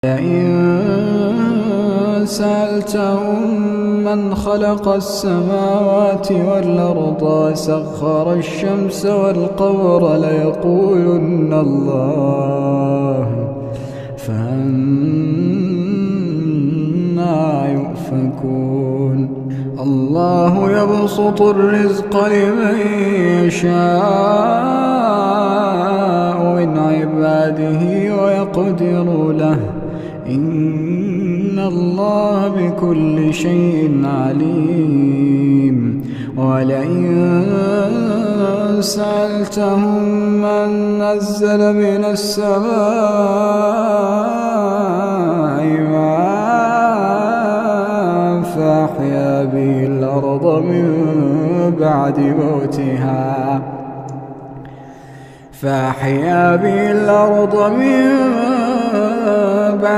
لئن سألتهم من خلق السماوات والأرض وسخر الشمس والقمر ليقولن الله فأنى يؤفكون. الله يبسط الرزق لمن يشاء من عباده ويقدر له إن الله بكل شيء عليم. ولئن سألتهم من نزل من السماء ماء فأحيا به الأرض من بعد